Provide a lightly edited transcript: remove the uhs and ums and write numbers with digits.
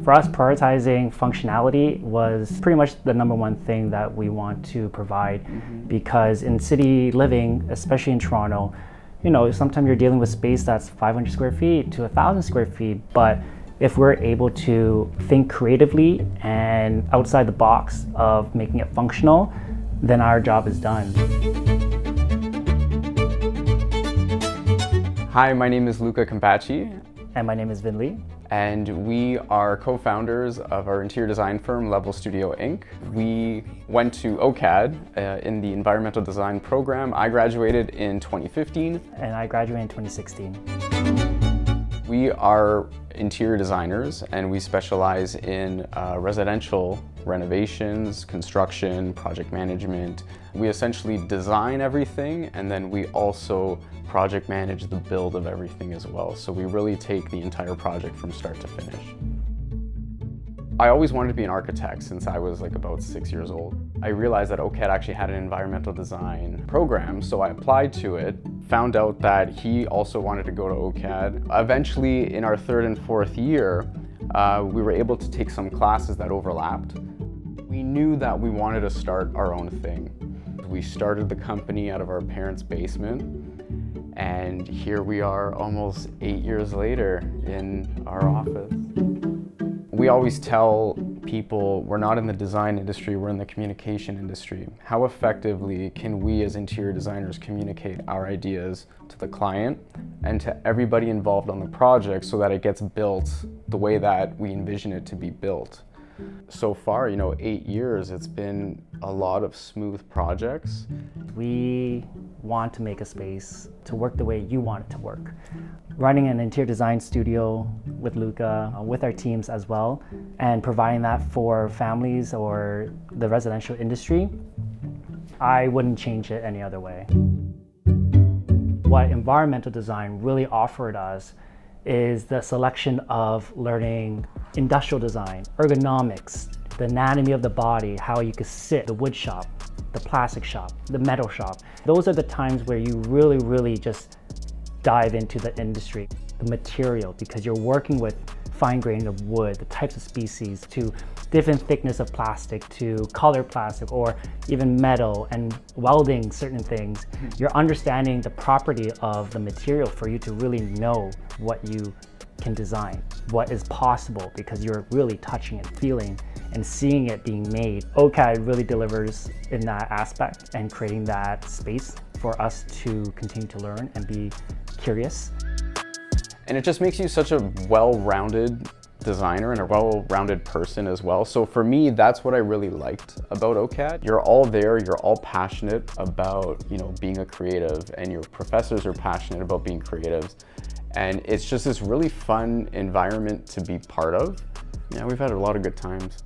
For us, prioritizing functionality was pretty much the number one thing that we want to provide, because in city living, especially in Toronto, sometimes you're dealing with space that's 500 square feet to 1,000 square feet, but if we're able to think creatively and outside the box of making it functional, then our job is done. Hi, my name is Luca Campacci. And my name is Vinh. And we are co-founders of our interior design firm, Level Studio Inc. We went to OCAD in the environmental design program. I graduated in 2015. And I graduated in 2016. We are interior designers, and we specialize in residential renovations, construction, project management. We essentially design everything, and then we also project manage the build of everything as well. So we really take the entire project from start to finish. I always wanted to be an architect since I was about 6 years old. I realized that OCAD actually had an environmental design program, so I applied to it, found out that he also wanted to go to OCAD. Eventually, in our third and fourth year, we were able to take some classes that overlapped. We knew that we wanted to start our own thing. We started the company out of our parents' basement, and here we are almost 8 years later in our office. We always tell people we're not in the design industry, we're in the communication industry. How effectively can we as interior designers communicate our ideas to the client and to everybody involved on the project so that it gets built the way that we envision it to be built? So far, 8 years, it's been a lot of smooth projects. We want to make a space to work the way you want it to work. Running an interior design studio with Luca, with our teams as well, and providing that for families or the residential industry, I wouldn't change it any other way. What environmental design really offered us is the selection of learning industrial design, ergonomics, the anatomy of the body, how you could sit, the wood shop, the plastic shop, the metal shop. Those are the times where you really just dive into the industry, the material, because you're working with fine grain of wood, the types of species, to different thickness of plastic, to color plastic, or even metal, and welding certain things. You're understanding the property of the material for you to really know what you can design, what is possible, because you're really touching and feeling and seeing it being made. OCAD really delivers in that aspect and creating that space for us to continue to learn and be curious. And it just makes you such a well-rounded designer and a well-rounded person as well. So for me, that's what I really liked about OCAD. You're all there, you're all passionate about, being a creative, and your professors are passionate about being creatives. And it's just this really fun environment to be part of. Yeah, we've had a lot of good times.